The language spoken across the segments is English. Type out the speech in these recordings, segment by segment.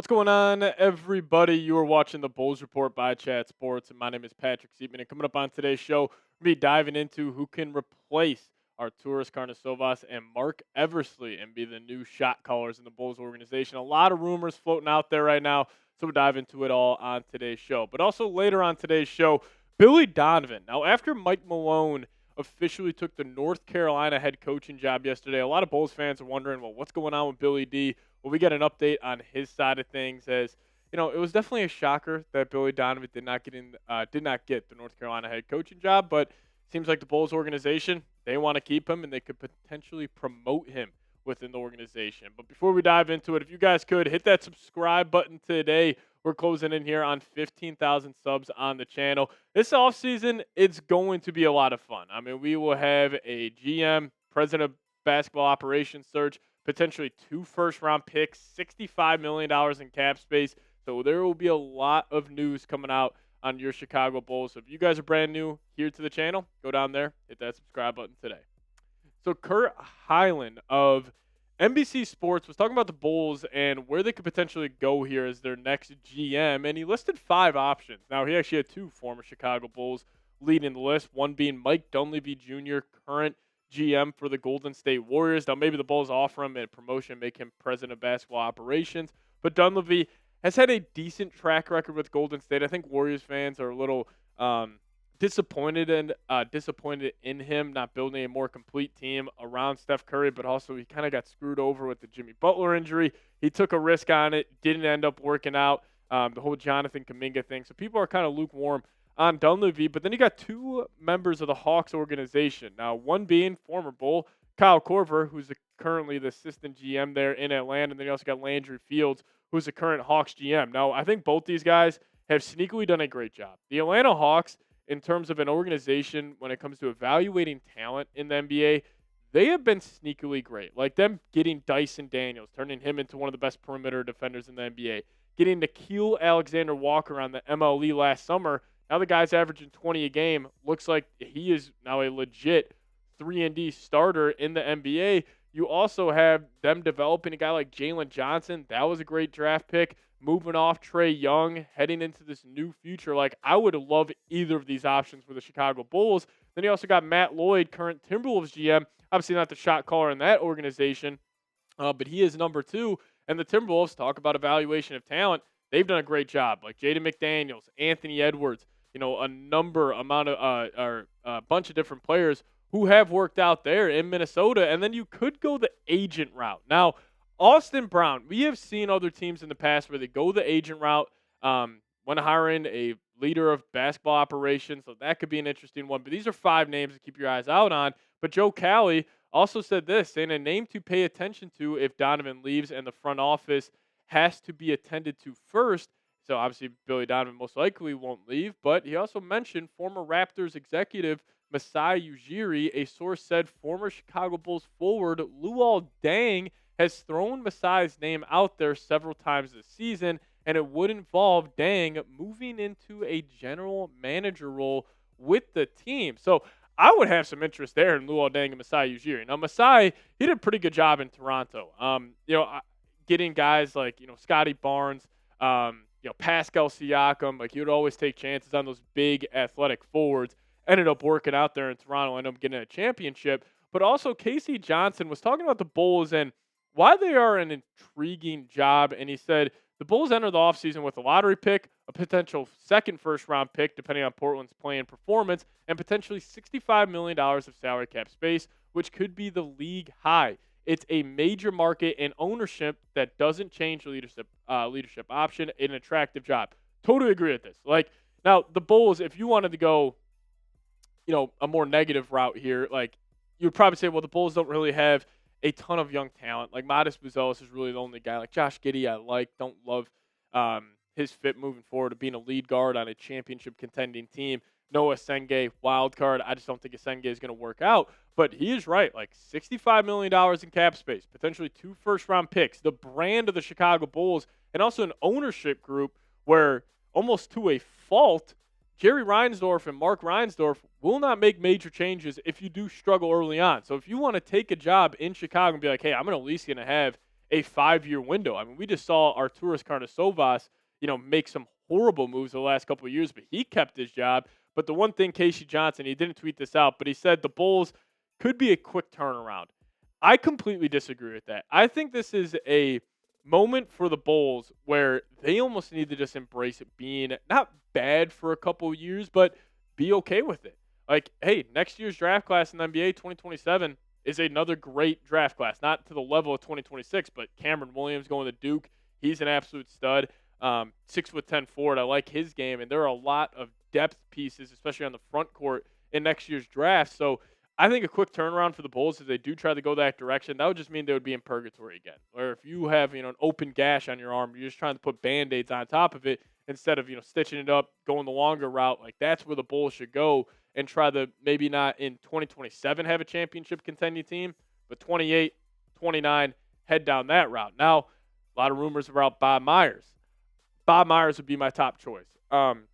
What's going on, everybody? You are watching the Bulls Report by Chat Sports, and my name is Patrick Seaman. And coming up on today's show, we'll be diving into who can replace Arturus Karnisovas and Marc Eversley and be the new shot callers in the Bulls organization. A lot of rumors floating out there right now, so we'll dive into it all on today's show. But also later on today's show, Billy Donovan. Now, after Mike Malone officially took the North Carolina head coaching job yesterday, a lot of Bulls fans are wondering, well, what's going on with Billy D? Well, we get an update on his side of things as it was definitely a shocker that Billy Donovan did not get the North Carolina head coaching job, but seems like the Bulls organization, they want to keep him and they could potentially promote him within the organization. But before we dive into it, if you guys could hit that subscribe button today. We're closing in here on 15,000 subs on the channel. This offseason, it's going to be a lot of fun. I mean, we will have a GM, president of basketball operations search, potentially 2 first-round picks, $65 million in cap space. So there will be a lot of news coming out on your Chicago Bulls. So if you guys are brand new here to the channel, go down there, hit that subscribe button today. So Kurt Highland of NBC Sports was talking about the Bulls and where they could potentially go here as their next GM, and he listed 5 options. Now, he actually had 2 former Chicago Bulls leading the list, one being Mike Dunleavy Jr., current GM for the Golden State Warriors. Now, maybe the Bulls offer him a promotion, make him president of basketball operations, but Dunleavy has had a decent track record with Golden State. I think Warriors fans are a little disappointed in him not building a more complete team around Steph Curry, but also he kind of got screwed over with the Jimmy Butler injury. He took a risk on it, didn't end up working out, the whole Jonathan Kuminga thing. So people are kind of lukewarm on Dunleavy, but then you got 2 members of the Hawks organization. Now, one being former Bull Kyle Korver, who's currently the assistant GM there in Atlanta, and then you also got Landry Fields, who's the current Hawks GM. Now, I think both these guys have sneakily done a great job. The Atlanta Hawks, in terms of an organization when it comes to evaluating talent in the NBA, they have been sneakily great. Like them getting Dyson Daniels, turning him into one of the best perimeter defenders in the NBA, getting Nickeil Alexander-Walker on the MLE last summer. Now the guy's averaging 20 a game. Looks like he is now a legit 3-and-D starter in the NBA. You also have them developing a guy like Jalen Johnson. That was a great draft pick. Moving off Trae Young, heading into this new future. Like, I would love either of these options for the Chicago Bulls. Then you also got Matt Lloyd, current Timberwolves GM. Obviously not the shot caller in that organization, but he is number 2. And the Timberwolves, talk about evaluation of talent, they've done a great job. Like Jaden McDaniels, Anthony Edwards, a bunch of different players who have worked out there in Minnesota. And then you could go the agent route. Now, Austin Brown, we have seen other teams in the past where they go the agent route when hiring a leader of basketball operations, so that could be an interesting one. But these are 5 names to keep your eyes out on. But Joe Cowley also said this, saying a name to pay attention to if Donovan leaves and the front office has to be attended to first. So obviously Billy Donovan most likely won't leave, but he also mentioned former Raptors executive Masai Ujiri. A source said former Chicago Bulls forward Luol Deng has thrown Masai's name out there several times this season, and it would involve Deng moving into a general manager role with the team. So I would have some interest there in Luol Deng and Masai Ujiri. Now, Masai, he did a pretty good job in Toronto. Getting guys like, Scotty Barnes, Pascal Siakam, like he would always take chances on those big athletic forwards. Ended up working out there in Toronto, ended up getting a championship. But also Casey Johnson was talking about the Bulls and why they are an intriguing job, and he said the Bulls enter the offseason with a lottery pick, a potential second first-round pick, depending on Portland's play and performance, and potentially $65 million of salary cap space, which could be the league high. It's a major market and ownership that doesn't change leadership option, an attractive job. Totally agree with this. Like, now, the Bulls, if you wanted to go, a more negative route here, like, you would probably say, well, the Bulls don't really have a ton of young talent. Like Modest Buzelis is really the only guy. Like Josh Giddey, don't love his fit moving forward of being a lead guard on a championship contending team. Noah Senge, wild card. I just don't think Senge is going to work out. But he is right. Like $65 million in cap space, potentially 2 first-round picks, the brand of the Chicago Bulls, and also an ownership group where almost to a fault, Jerry Reinsdorf and Mark Reinsdorf will not make major changes if you do struggle early on. So if you want to take a job in Chicago and be like, hey, I'm at least going to have a 5-year window. I mean, we just saw Arturus Karnisovas, make some horrible moves the last couple of years, but he kept his job. But the one thing, Casey Johnson, he didn't tweet this out, but he said the Bulls could be a quick turnaround. I completely disagree with that. I think this is a moment for the Bulls where they almost need to just embrace it being not bad for a couple of years, but be okay with it. Like, hey, next year's draft class in the NBA 2027 is another great draft class. Not to the level of 2026, but Cameron Williams going to Duke. He's an absolute stud. 6'10" forward. I like his game, and there are a lot of depth pieces, especially on the front court in next year's draft. So I think a quick turnaround for the Bulls, if they do try to go that direction, that would just mean they would be in purgatory again. Or if you have, an open gash on your arm, you're just trying to put Band-Aids on top of it instead of, stitching it up, going the longer route. Like, that's where the Bulls should go and try to maybe not in 2027 have a championship contending team, but 28, 29, head down that route. Now, a lot of rumors about Bob Myers. Bob Myers would be my top choice. And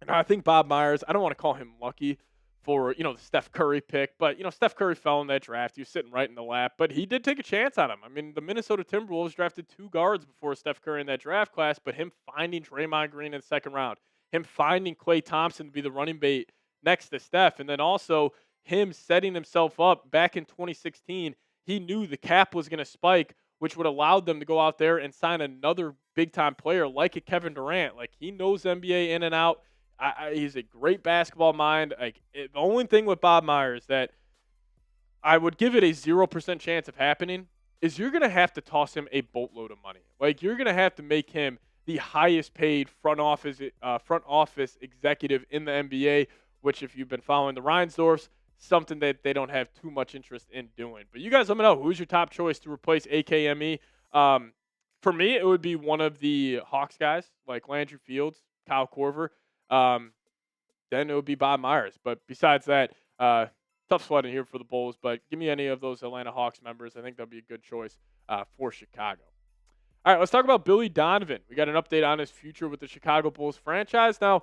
I think Bob Myers, I don't want to call him lucky for, the Steph Curry pick, but, Steph Curry fell in that draft. He was sitting right in the lap, but he did take a chance on him. I mean, the Minnesota Timberwolves drafted 2 guards before Steph Curry in that draft class, but him finding Draymond Green in the second round, him finding Klay Thompson to be the running bait next to Steph, and then also him setting himself up back in 2016, he knew the cap was going to spike, which would allow them to go out there and sign another big-time player like a Kevin Durant. Like, he knows the NBA in and out. He's a great basketball mind. The only thing with Bob Myers that I would give it a 0% chance of happening is you're going to have to toss him a boatload of money. Like, you're going to have to make him the highest paid front office executive in the NBA, which if you've been following the Reinsdorfs, something that they don't have too much interest in doing. But you guys let me know, who's your top choice to replace AKME? For me, it would be one of the Hawks guys, like Landry Fields, Kyle Korver. Then it would be Bob Myers. But besides that, tough sledding here for the Bulls. But give me any of those Atlanta Hawks members. I think that'll be a good choice for Chicago. All right, let's talk about Billy Donovan. We got an update on his future with the Chicago Bulls franchise. Now,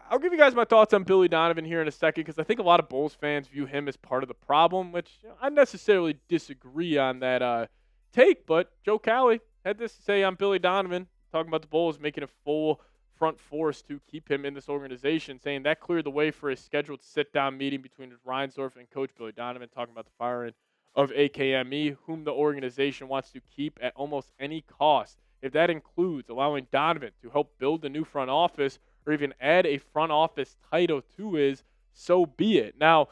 I'll give you guys my thoughts on Billy Donovan here in a second because I think a lot of Bulls fans view him as part of the problem, which I necessarily disagree on that take. But Joe Cowley had this to say on Billy Donovan, talking about the Bulls making a full front force to keep him in this organization, saying that cleared the way for a scheduled sit-down meeting between Reinsdorf and Coach Billy Donovan, talking about the firing of AKME, whom the organization wants to keep at almost any cost. If that includes allowing Donovan to help build a new front office or even add a front office title to his, so be it. Now,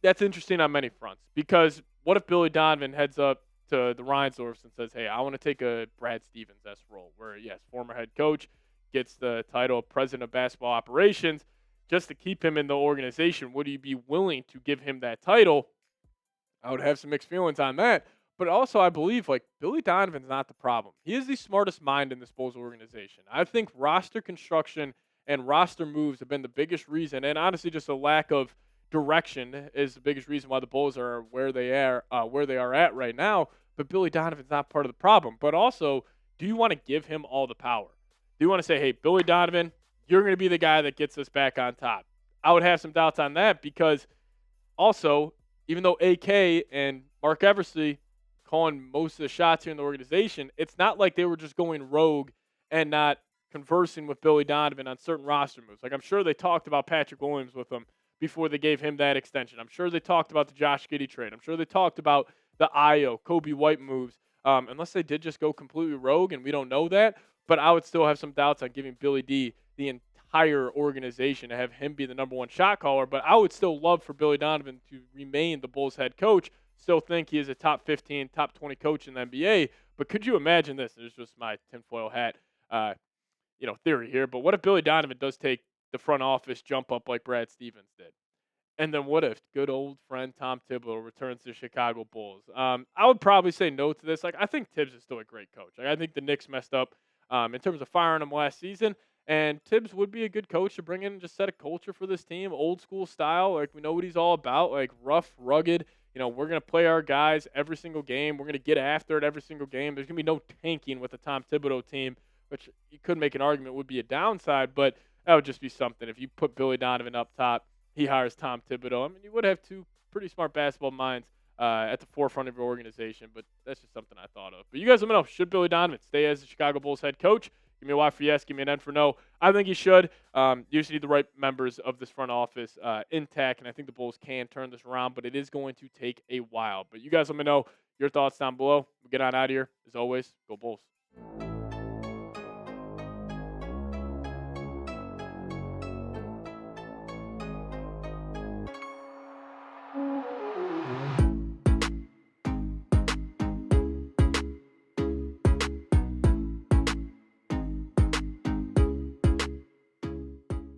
that's interesting on many fronts because what if Billy Donovan heads up to the Reinsdorfs and says, hey, I want to take a Brad Stevens-esque role where, yes, former head coach, gets the title of president of basketball operations just to keep him in the organization. Would you be willing to give him that title? I would have some mixed feelings on that. But also, I believe, Billy Donovan's not the problem. He is the smartest mind in this Bulls organization. I think roster construction and roster moves have been the biggest reason, and honestly, just a lack of direction is the biggest reason why the Bulls are where they are at right now. But Billy Donovan's not part of the problem. But also, do you want to give him all the power? Do you want to say, hey, Billy Donovan, you're going to be the guy that gets us back on top? I would have some doubts on that because also, even though AK and Marc Eversley calling most of the shots here in the organization, it's not like they were just going rogue and not conversing with Billy Donovan on certain roster moves. Like, I'm sure they talked about Patrick Williams with him before they gave him that extension. I'm sure they talked about the Josh Giddey trade. I'm sure they talked about the Io, Kobe White moves, unless they did just go completely rogue and we don't know that. But I would still have some doubts on giving Billy D the entire organization to have him be the number one shot caller. But I would still love for Billy Donovan to remain the Bulls head coach. Still think he is a top 15, top 20 coach in the NBA. But could you imagine this? There's just my tinfoil hat, theory here. But what if Billy Donovan does take the front office jump up like Brad Stevens did? And then what if good old friend Tom Thibodeau returns to the Chicago Bulls? I would probably say no to this. I think Tibbs is still a great coach. I think the Knicks messed up in terms of firing him last season. And Tibbs would be a good coach to bring in and just set a culture for this team, old school style. We know what he's all about, rough, rugged. We're going to play our guys every single game. We're going to get after it every single game. There's going to be no tanking with the Tom Thibodeau team, which you could make an argument would be a downside, but that would just be something. If you put Billy Donovan up top, he hires Tom Thibodeau. I mean, you would have two pretty smart basketball minds at the forefront of your organization. But that's just something I thought of. But you guys let me know. Should Billy Donovan stay as the Chicago Bulls head coach? Give me a Y for yes. Give me an N for no. I think he should. You just need the right members of this front office intact, and I think the Bulls can turn this around, but it is going to take a while. But you guys let me know your thoughts down below. We'll get on out of here. As always, go Bulls.